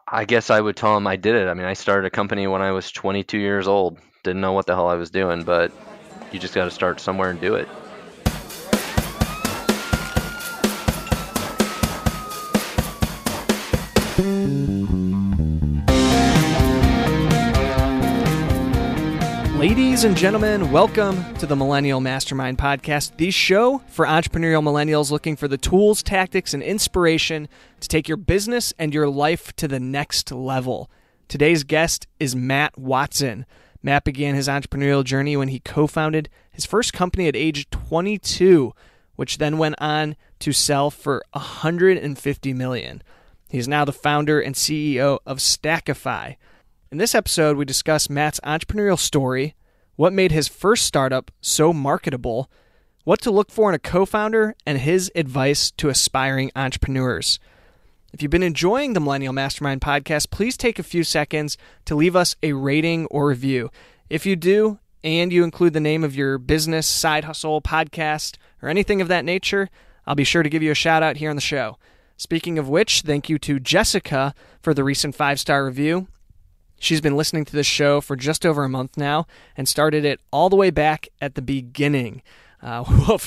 I guess I would tell him I did it. I mean, I started a company when I was 22 years old. Didn't know what the hell I was doing, but you just got to start somewhere and do it. Ladies and gentlemen, welcome to the Millennial Mastermind Podcast, the show for entrepreneurial millennials looking for the tools, tactics, and inspiration to take your business and your life to the next level. Today's guest is Matt Watson. Matt began his entrepreneurial journey when he co-founded his first company at age 22, which then went on to sell for $150 million. He's now the founder and CEO of Stack Phi. In this episode, we discuss Matt's entrepreneurial story, what made his first startup so marketable, what to look for in a co-founder, and his advice to aspiring entrepreneurs. If you've been enjoying the Millennial Mastermind Podcast, please take a few seconds to leave us a rating or review. If you do, and you include the name of your business, side hustle, podcast, or anything of that nature, I'll be sure to give you a shout out here on the show. Speaking of which, thank you to Jessica for the recent 5-star review. She's been listening to this show for just over a month now and started it all the way back at the beginning.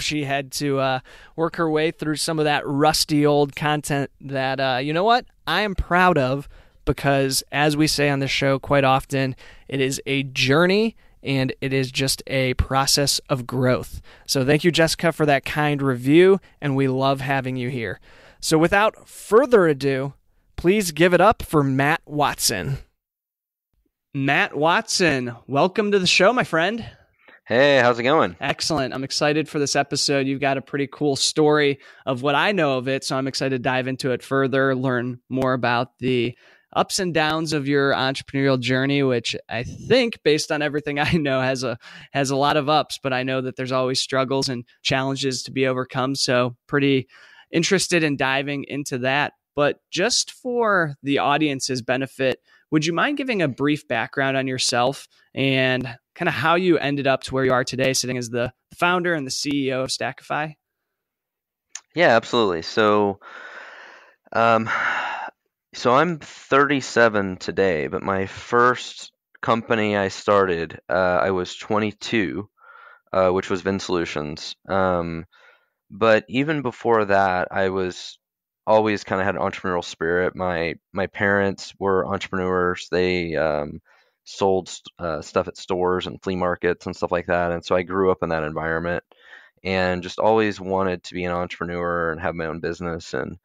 She had to work her way through some of that rusty old content that, you know what, I am proud of because, as we say on this show quite often, it is a journey and it is just a process of growth. So thank you, Jessica, for that kind review, and we love having you here. So without further ado, please give it up for Matt Watson. Matt Watson, welcome to the show, my friend. Hey, how's it going? Excellent. I'm excited for this episode. You've got a pretty cool story of what I know of it, so I'm excited to dive into it further, learn more about the ups and downs of your entrepreneurial journey, which I think, based on everything I know, has a lot of ups, but I know that there's always struggles and challenges to be overcome, so pretty interested in diving into that. But just for the audience's benefit, would you mind giving a brief background on yourself and kind of how you ended up to where you are today, sitting as the founder and the CEO of Stack Phi? Yeah, absolutely. So I'm 37 today, but my first company I started, I was 22, which was VinSolutions. But even before that, I was always kind of had an entrepreneurial spirit. My parents were entrepreneurs. They sold stuff at stores and flea markets and stuff like that. And so I grew up in that environment and just always wanted to be an entrepreneur and have my own business. And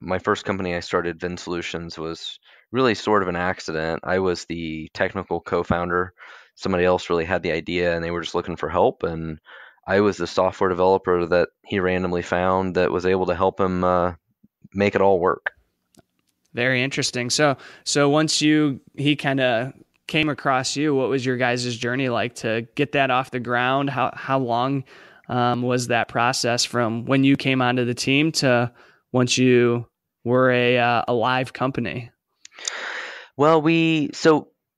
my first company I started, VinSolutions, was really sort of an accident. I was the technical co-founder. Somebody else really had the idea and they were just looking for help. And I was the software developer that he randomly found that was able to help him make it all work. Very interesting. So once he kind of came across you, what was your guys' journey like to get that off the ground? How long was that process from when you came onto the team to once you were a live company? Well,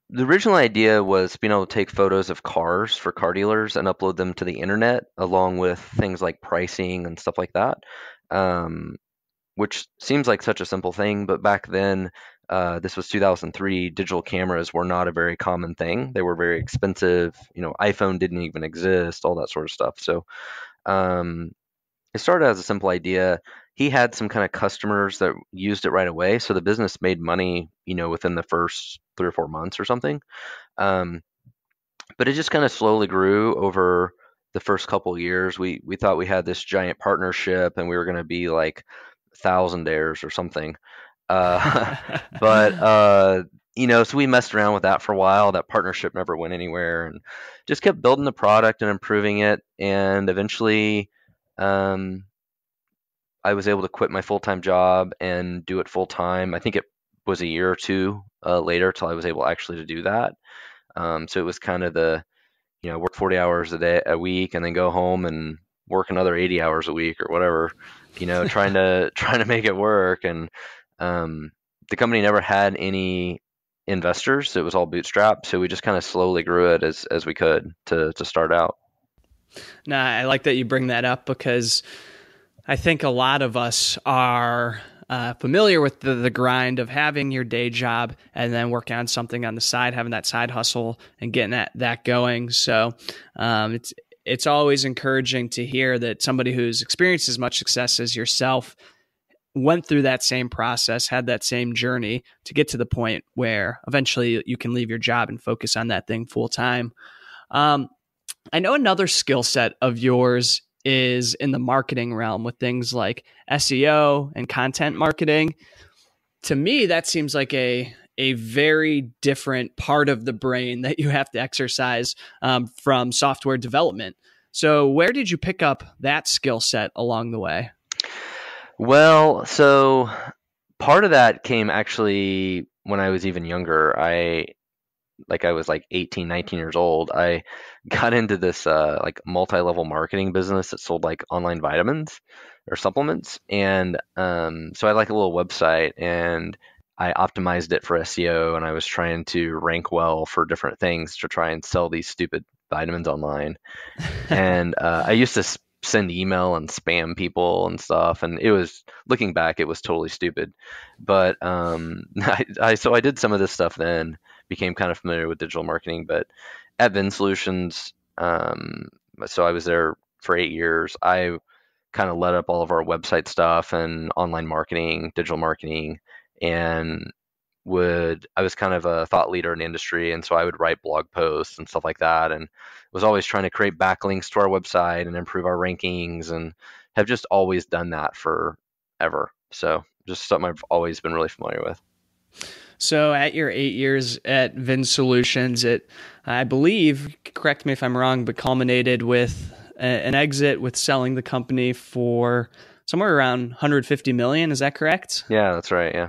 the original idea was being able to take photos of cars for car dealers and upload them to the internet, along with things like pricing and stuff like that, which seems like such a simple thing. But back then, this was 2003, digital cameras were not a very common thing. They were very expensive. iPhone didn't even exist, all that sort of stuff. So it started as a simple idea. He had some kind of customers that used it right away. So the business made money, within the first 3 or 4 months or something. But it just kind of slowly grew over the first couple of years. We thought we had this giant partnership and we were going to be like thousandaires or something. So we messed around with that for a while. That partnership never went anywhere and just kept building the product and improving it. And eventually, I was able to quit my full-time job and do it full-time. I think it was a year or two later till I was able actually to do that. So it was kind of work 40 hours a week and then go home and work another 80 hours a week or whatever, trying to make it work. And the company never had any investors. It was all bootstrapped. So we just kind of slowly grew it as we could to start out. Nah, I like that you bring that up because I think a lot of us are familiar with the grind of having your day job and then working on something on the side, having that side hustle and getting that going. So it's always encouraging to hear that somebody who's experienced as much success as yourself went through that same process, had that same journey to get to the point where eventually you can leave your job and focus on that thing full time. I know another skill set of yours is in the marketing realm with things like SEO and content marketing. To me, that seems like a very different part of the brain that you have to exercise from software development. So where did you pick up that skill set along the way? Well, so part of that came actually when I was even younger. I was like 18, 19 years old. I got into this like multi-level marketing business that sold like online vitamins or supplements. And so I had like a little website and I optimized it for SEO and I was trying to rank well for different things to try and sell these stupid vitamins online. And I used to send email and spam people and stuff, and it was, looking back, it was totally stupid. But so I did some of this stuff then, became kind of familiar with digital marketing. But at VinSolutions, so I was there for 8 years. I kind of led up all of our website stuff and online marketing, digital marketing, and I was kind of a thought leader in the industry, and so I would write blog posts and stuff like that, and was always trying to create backlinks to our website and improve our rankings, and have just always done that forever. So just something I've always been really familiar with. So at your 8 years at VinSolutions, it, I believe, correct me if I'm wrong, but culminated with an exit with selling the company for somewhere around 150 million. Is that correct? Yeah, that's right. Yeah.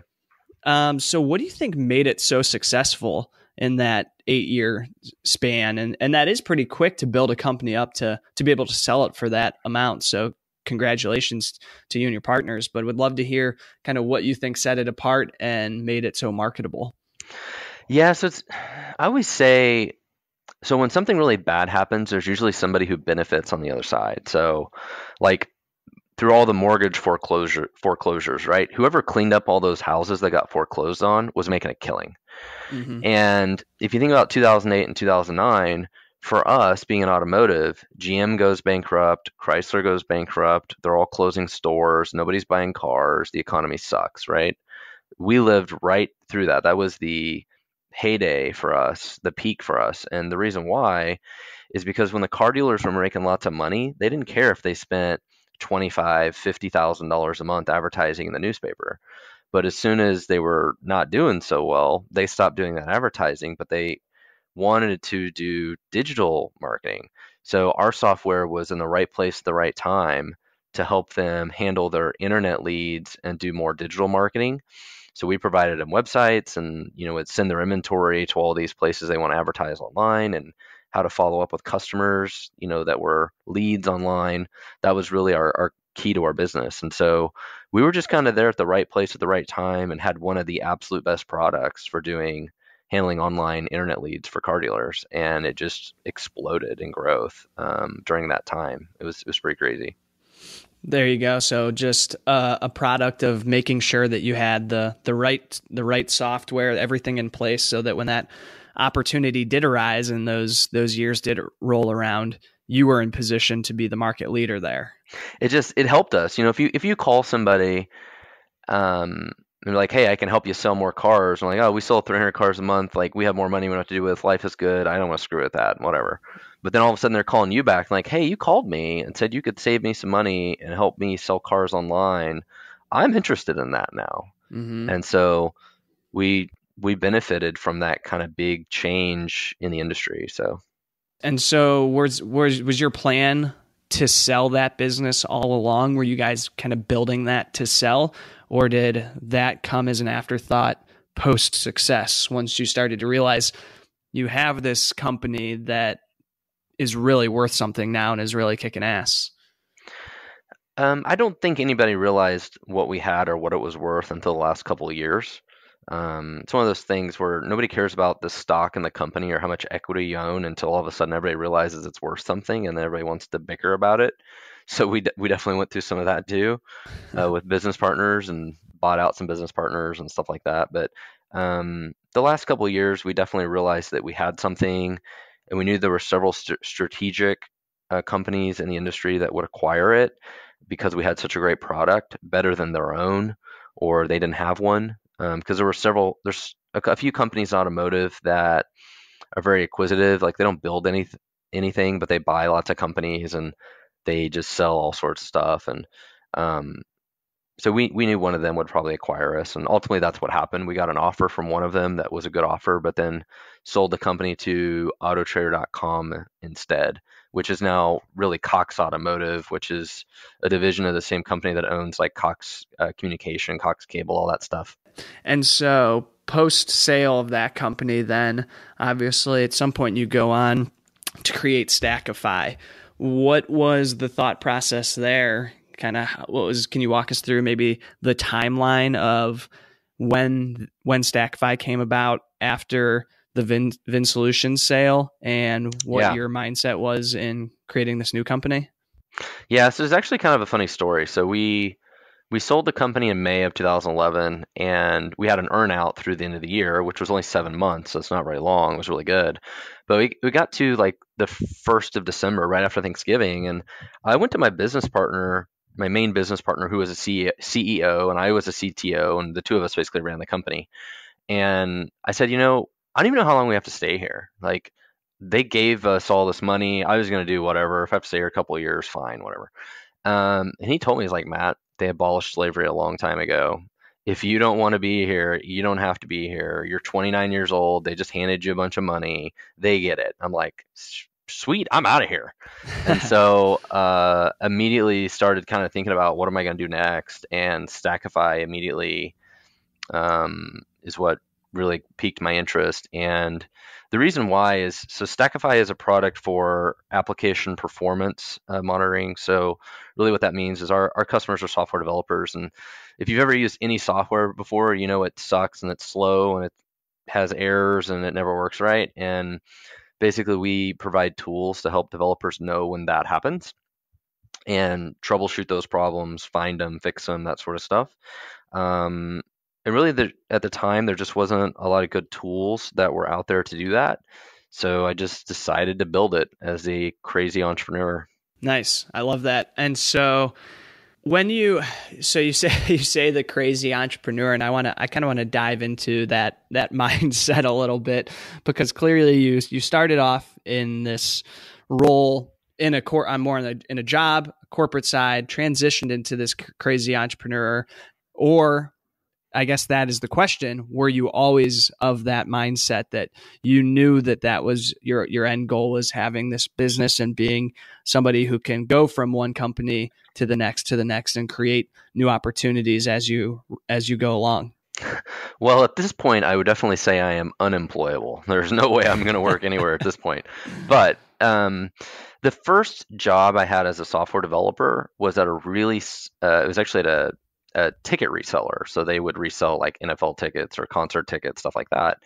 So what do you think made it so successful in that 8 year span? And that is pretty quick to build a company up to be able to sell it for that amount. So congratulations to you and your partners, but would love to hear kind of what you think set it apart and made it so marketable. Yeah. So I always say, so when something really bad happens, there's usually somebody who benefits on the other side. So like, through all the mortgage foreclosures, right? Whoever cleaned up all those houses that got foreclosed on was making a killing. Mm-hmm. And if you think about 2008 and 2009, for us being in automotive, GM goes bankrupt, Chrysler goes bankrupt, they're all closing stores, nobody's buying cars, the economy sucks, right? We lived right through that. That was the heyday for us, the peak for us. And the reason why is because when the car dealers were making lots of money, they didn't care if they spent $50,000 a month advertising in the newspaper. But as soon as they were not doing so well, they stopped doing that advertising, but they wanted to do digital marketing. So our software was in the right place at the right time to help them handle their internet leads and do more digital marketing. So we provided them websites and, would send their inventory to all these places they want to advertise online, and how to follow up with customers, that were leads online. That was really our key to our business. And so we were just kind of there at the right place at the right time and had one of the absolute best products for handling online internet leads for car dealers. And it just exploded in growth during that time. It was pretty crazy. There you go. So just a product of making sure that you had the right software, everything in place, so that when that opportunity did arise and those years did roll around, you were in position to be the market leader there. It helped us. If you call somebody, and they're like, hey, I can help you sell more cars. I'm like, oh, we sell 300 cars a month. Like, we have more money we don't have to do with. Life is good. I don't want to screw with that. Whatever. But then all of a sudden they're calling you back like, hey, you called me and said you could save me some money and help me sell cars online. I'm interested in that now. Mm-hmm. And so we benefited from that kind of big change in the industry. And so was your plan to sell that business all along? Were you guys kind of building that to sell, or did that come as an afterthought post success once you started to realize you have this company that is really worth something now and is really kicking ass? I don't think anybody realized what we had or what it was worth until the last couple of years. It's one of those things where nobody cares about the stock in the company or how much equity you own until all of a sudden everybody realizes it's worth something and then everybody wants to bicker about it. So we definitely went through some of that too, with business partners and bought out some business partners and stuff like that. But the last couple of years, we definitely realized that we had something, and we knew there were several strategic companies in the industry that would acquire it because we had such a great product, better than their own, or they didn't have one. Because there's a few companies in automotive that are very acquisitive. Like they don't build anything, but they buy lots of companies and they just sell all sorts of stuff. And um, so we knew one of them would probably acquire us, and ultimately that's what happened. We got an offer from one of them that was a good offer, but then sold the company to Autotrader.com instead, which is now really Cox Automotive, which is a division of the same company that owns like Cox Communication, Cox Cable, all that stuff. And so post sale of that company, then obviously at some point you go on to create Stack Phi. What was the thought process there? Can you walk us through maybe the timeline of when Stack Phi came about after the VinSolutions sale and what Yeah. your mindset was in creating this new company? Yeah, so it's actually kind of a funny story. So we sold the company in May of 2011, and we had an earnout through the end of the year, which was only 7 months, so it's not very long. It was really good. But we got to like the 1st of December, right after Thanksgiving, and I went to my business partner, my main business partner, who was a CEO, and I was a CTO, and the two of us basically ran the company. And I said, I don't even know how long we have to stay here. Like, they gave us all this money. I was going to do whatever. If I have to stay here a couple of years, fine, whatever. And he told me, he's like, Matt, they abolished slavery a long time ago. If you don't want to be here, you don't have to be here. You're 29 years old. They just handed you a bunch of money. They get it. I'm like, sweet, I'm out of here. And so immediately started kind of thinking about what am I going to do next. And Stackify immediately is what really piqued my interest. And the reason why is so Stackify is a product for application performance monitoring. So really what that means is our customers are software developers. And if you've ever used any software before, you know it sucks and it's slow and it has errors and it never works right. And basically we provide tools to help developers know when that happens and troubleshoot those problems, find them, fix them, that sort of stuff. Um, and really, at the time, there just wasn't a lot of good tools that were out there to do that. So I just decided to build it as a crazy entrepreneur. Nice. I love that. And so when you say you say the crazy entrepreneur, and I kind of want to dive into that mindset a little bit, because clearly you started off in this role in I'm more in a job, corporate side, transitioned into this crazy entrepreneur. Or I guess that is the question. Were you always of that mindset that you knew that was your end goal, was having this business and being somebody who can go from one company to the next and create new opportunities as you go along? Well, at this point, I would definitely say I am unemployable. There's no way I'm going to work anywhere at this point. But the first job I had as a software developer was at it was actually at a ticket reseller. So they would resell like NFL tickets or concert tickets, stuff like that.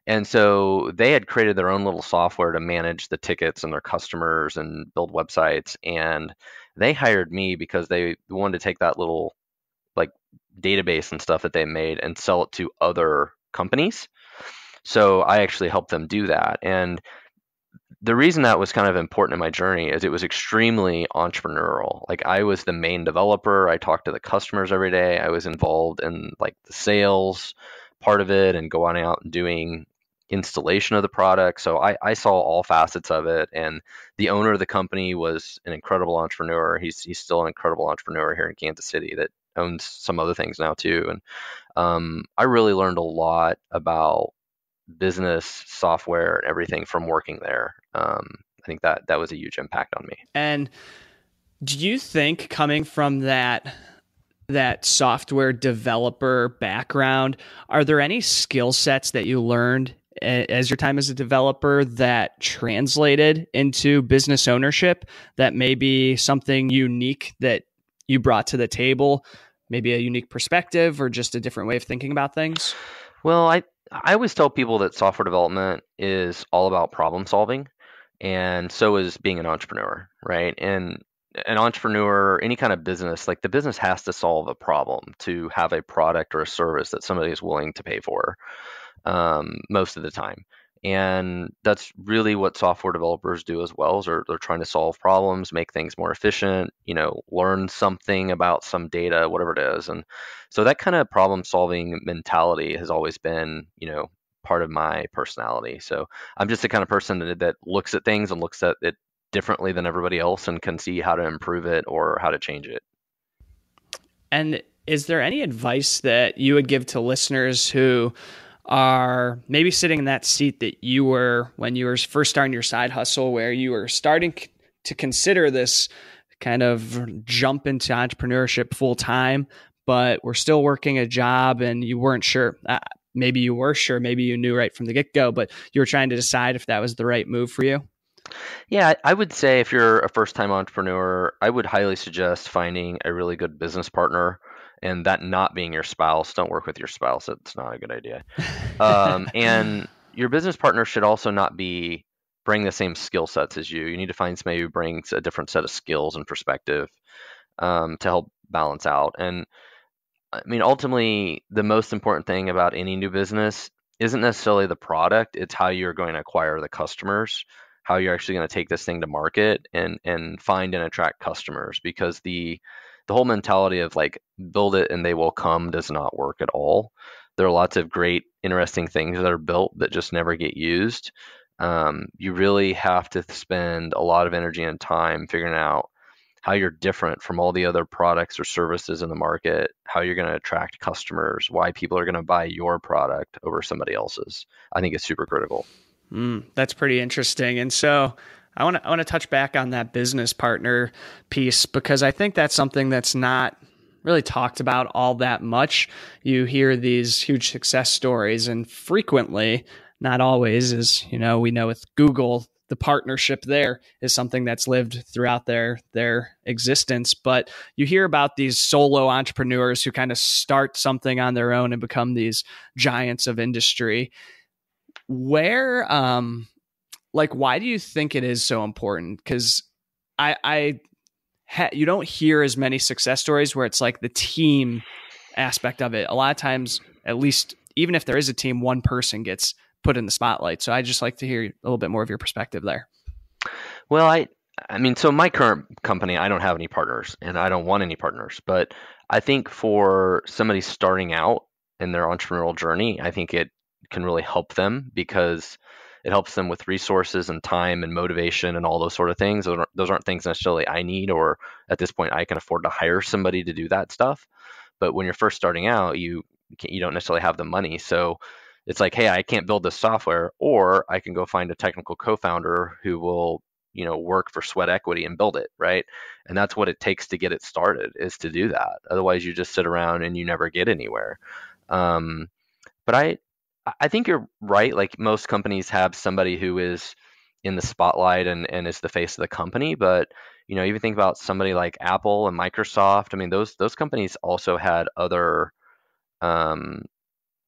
And so they had created their own little software to manage the tickets and their customers and build websites. And they hired me because they wanted to take that little like database and stuff that they made and sell it to other companies. So I actually helped them do that. And the reason that was kind of important in my journey is it was extremely entrepreneurial. Like I was the main developer. I talked to the customers every day. I was involved in like the sales part of it and going out and doing installation of the product. So I saw all facets of it. And the owner of the company was an incredible entrepreneur. He's still an incredible entrepreneur here in Kansas City that owns some other things now too. And I really learned a lot about business software and everything from working there. I think that was a huge impact on me. And do you think, coming from that software developer background, are there any skill sets that you learned as your time as a developer that translated into business ownership, that may be something unique that you brought to the table, maybe a unique perspective or just a different way of thinking about things? Well, I always tell people that software development is all about problem solving, and so is being an entrepreneur, right? And an entrepreneur, any kind of business, like the business has to solve a problem to have a product or a service that somebody is willing to pay for, most of the time. And that's really what software developers do as well, is they're trying to solve problems, make things more efficient, learn something about some data, whatever it is. And so that kind of problem solving mentality has always been, part of my personality. So I'm just the kind of person that looks at things and looks at it differently than everybody else and can see how to improve it or how to change it. And is there any advice that you would give to listeners who are maybe sitting in that seat that you were when you were first starting your side hustle, where you were starting to consider this kind of jump into entrepreneurship full time, but we're still working a job and you weren't sure? Maybe you were sure, maybe you knew right from the get-go, but you were trying to decide if that was the right move for you? Yeah, I would say if you're a first-time entrepreneur, I would highly suggest finding a really good business partner, and that not being your spouse. Don't work with your spouse. It's not a good idea. And your business partner should also not bring the same skill sets as you. You need to find somebody who brings a different set of skills and perspective, to help balance out. And I mean, ultimately, the most important thing about any new business isn't necessarily the product, it's how you're going to acquire the customers, how you're actually going to take this thing to market and find and attract customers, because the whole mentality of like build it and they will come does not work at all. There are lots of great, interesting things that are built that just never get used. You really have to spend a lot of energy and time figuring out how you're different from all the other products or services in the market, how you're going to attract customers, why people are going to buy your product over somebody else's. I think it's super critical. That's pretty interesting. And so I want to touch back on that business partner piece, because I think that's something that's not really talked about all that much. You hear these huge success stories, and frequently, not always, as we know with Google, the partnership there is something that's lived throughout their existence. But you hear about these solo entrepreneurs who kind of start something on their own and become these giants of industry. Where why do you think it is so important? Because you don't hear as many success stories where it's like the team aspect of it. A lot of times, at least even if there is a team, one person gets put in the spotlight. So I'd just like to hear a little bit more of your perspective there. Well, I mean, so my current company, I don't have any partners and I don't want any partners, but I think for somebody starting out in their entrepreneurial journey, I think it can really help them, because it helps them with resources and time and motivation and all those sort of things. Those aren't things necessarily I need, or at this point I can afford to hire somebody to do that stuff. But when you're first starting out, you don't necessarily have the money. So it's like, hey, I can't build this software, or I can go find a technical co-founder who will, work for sweat equity and build it, right? And that's what it takes to get it started, is to do that. Otherwise, you just sit around and you never get anywhere. But I think you're right. Like most companies have somebody who is in the spotlight and is the face of the company. But even think about somebody like Apple and Microsoft. I mean, those companies also had um,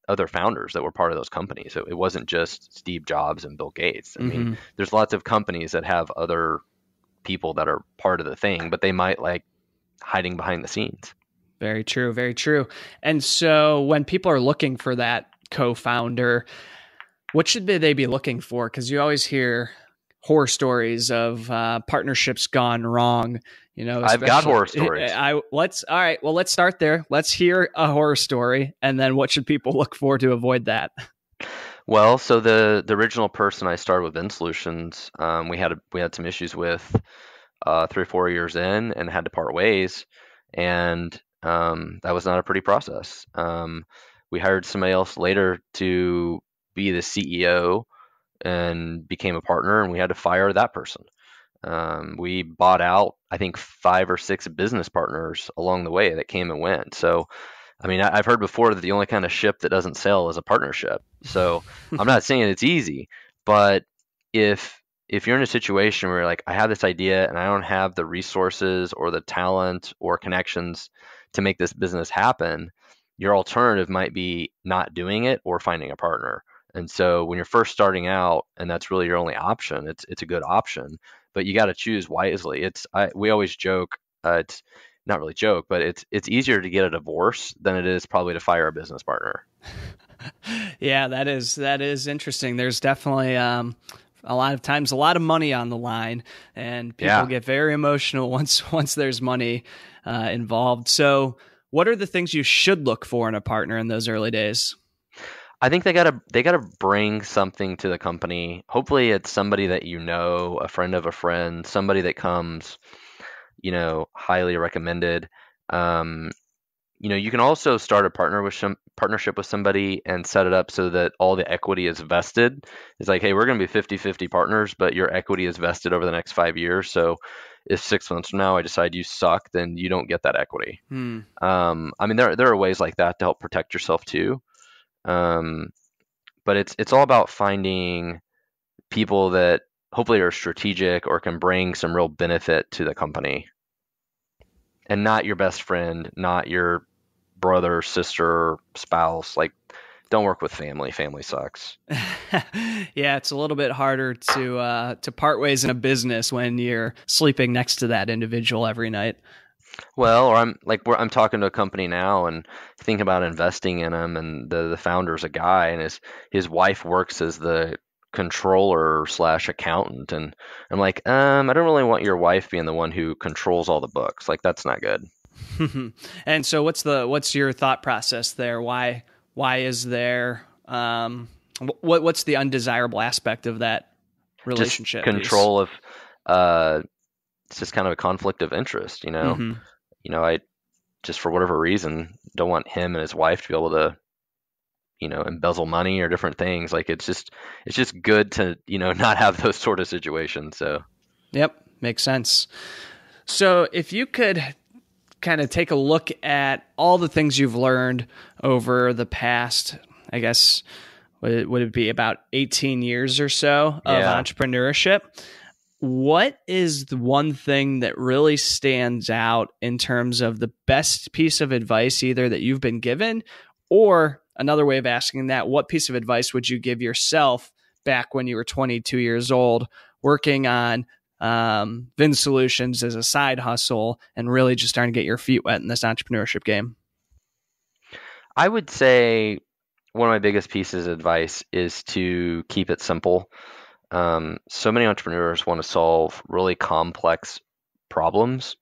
other founders that were part of those companies. So it wasn't just Steve Jobs and Bill Gates. I mean, there's lots of companies that have other people that are part of the thing, but they might like hiding behind the scenes. Very true. Very true. And so when people are looking for that co-founder, what should they be looking for? Because you always hear horror stories of partnerships gone wrong. I've got horror stories. Let's start there. Let's hear a horror story, and then what should people look for to avoid that? Well, so the original person I started with VinSolutions, we had some issues with 3 or 4 years in, and had to part ways, and that was not a pretty process. We hired somebody else later to be the CEO and became a partner, and we had to fire that person. We bought out, I think, 5 or 6 business partners along the way that came and went. So, I mean, I've heard before that the only kind of ship that doesn't sail is a partnership. So I'm not saying it's easy, but if you're in a situation where like, I have this idea and I don't have the resources or the talent or connections to make this business happen, your alternative might be not doing it or finding a partner. And so when you're first starting out and that's really your only option, it's a good option. but you got to choose wisely. We always joke, it's not really joke, but it's easier to get a divorce than it is probably to fire a business partner. Yeah, that is interesting. There's definitely a lot of times a lot of money on the line, and people Yeah. get very emotional once there's money involved. So, what are the things you should look for in a partner in those early days? I think they gotta bring something to the company. Hopefully it's somebody that you know, a friend of a friend, somebody that comes, highly recommended. Um, you can also start a partnership with somebody and set it up so that all the equity is vested. It's like, hey, we're going to be 50-50 partners, but your equity is vested over the next 5 years. So if 6 months from now I decide you suck, then you don't get that equity. Hmm. I mean, there are ways like that to help protect yourself too. Um, but it's all about finding people that hopefully are strategic or can bring some real benefit to the company, and not your best friend, not your brother, sister, spouse. Like, don't work with family. Family sucks. Yeah, it's a little bit harder to part ways in a business when you're sleeping next to that individual every night. Well, or I'm talking to a company now and thinking about investing in them, and the founder's a guy, and his wife works as the controller slash accountant, and I'm like, I don't really want your wife being the one who controls all the books. Like, that's not good. And so, what's your thought process there? Why is there what's the undesirable aspect of that Just relationship piece? control of, uh, it's just kind of a conflict of interest, you know. Hmm. I just for whatever reason don't want him and his wife to be able to embezzle money or different things. Like, it's just good to not have those sort of situations. So Yep, makes sense. So, if you could kind of take a look at all the things you've learned over the past, I guess, would it be about 18 years or so of yeah. entrepreneurship? What is the one thing that really stands out in terms of the best piece of advice, either that you've been given, or another way of asking that, what piece of advice would you give yourself back when you were 22 years old, working on VinSolutions as a side hustle and really just starting to get your feet wet in this entrepreneurship game? I would say one of my biggest pieces of advice is to keep it simple. So many entrepreneurs want to solve really complex problems,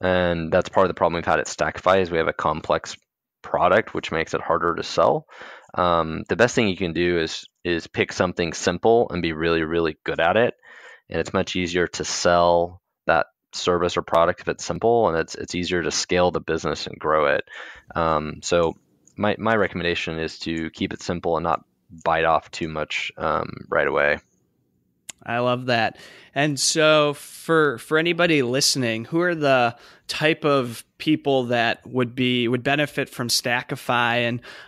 and that's part of the problem we've had at Stack Phi is we have a complex product, which makes it harder to sell. The best thing you can do is pick something simple and be really, really good at it, and it's much easier to sell that service or product if it's simple, and it's easier to scale the business and grow it. So my recommendation is to keep it simple and not bite off too much right away. I love that. And so for anybody listening, who are the type of people that would benefit from Stack Phi,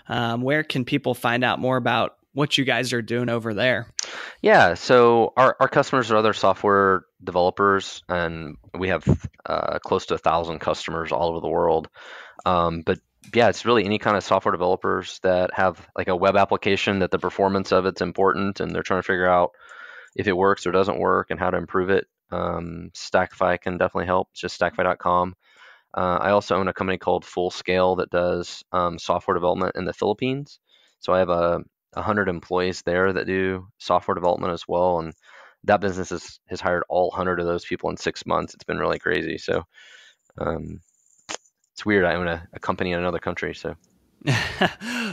and where can people find out more about what you guys are doing over there? Yeah, so our customers are other software developers, and we have close to 1,000 customers all over the world. But yeah, it's really any kind of software developers that have like a web application that the performance of it's important, and they're trying to figure out if it works or doesn't work and how to improve it. StackPhi can definitely help. It's just stackphi.com. I also own a company called Full Scale that does software development in the Philippines. So I have 100 employees there that do software development as well, and that business has hired all 100 of those people in 6 months. It's been really crazy. So um, it's weird. I own a company in another country. So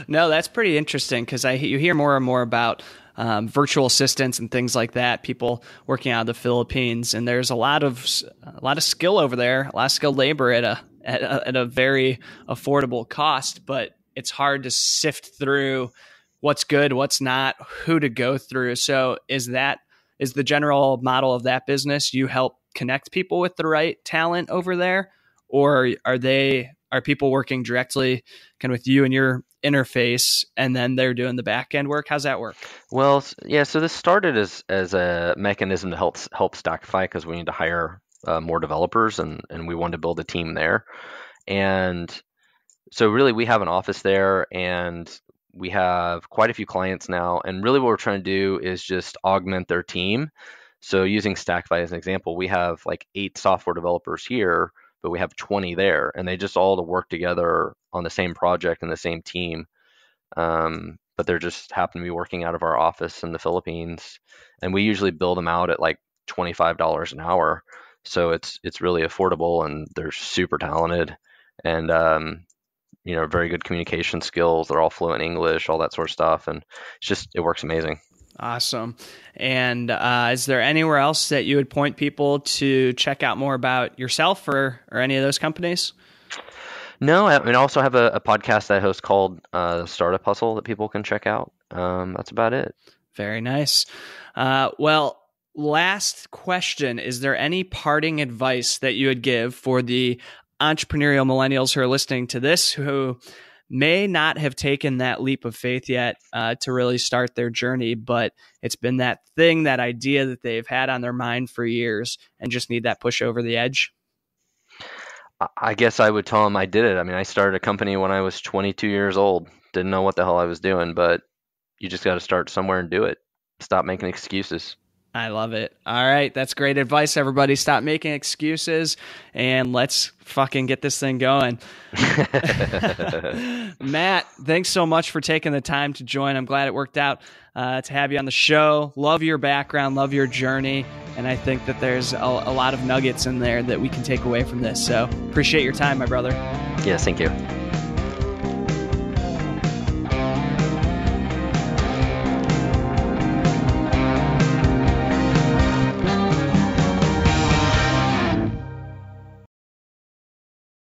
No, that's pretty interesting because you hear more and more about virtual assistants and things like that. People working out of the Philippines, and there's a lot of skill over there, a lot of skilled labor at a very affordable cost. But it's hard to sift through what's good, what's not, who to go through. So is the general model of that business? You help connect people with the right talent over there, or are people working directly kind of with you and your interface, and then they're doing the back end work? How's that work? well, yeah. So this started as a mechanism to help Stackify because we need to hire more developers, and we wanted to build a team there. And so really we have an office there, and we have quite a few clients now, and really what we're trying to do is just augment their team. So using Stack Phi as an example, we have like 8 software developers here, but we have 20 there, and they just all to work together on the same project and the same team. But they're just happen to be working out of our office in the Philippines, and we usually build them out at like $25 an hour. So it's really affordable, and they're super talented, and very good communication skills. They're all fluent English, all that sort of stuff, and it works amazing. Awesome. And is there anywhere else that you would point people to check out more about yourself or any of those companies? No, I also have a podcast that I host called Startup Hustle that people can check out. That's about it. Very nice. Well, last question. Is there any parting advice that you would give for the entrepreneurial millennials who are listening to this, who may not have taken that leap of faith yet to really start their journey, but it's been that thing, that idea that they've had on their mind for years and just need that push over the edge? I guess I would tell them I did it. I mean, I started a company when I was 22 years old. Didn't know what the hell I was doing, but you just got to start somewhere and do it. Stop making excuses. I love it. All right. That's great advice, everybody. Stop making excuses and let's fucking get this thing going. Matt, thanks so much for taking the time to join. I'm glad it worked out to have you on the show. Love your background, love your journey. And I think that there's a lot of nuggets in there that we can take away from this. So appreciate your time, my brother. Yes, thank you.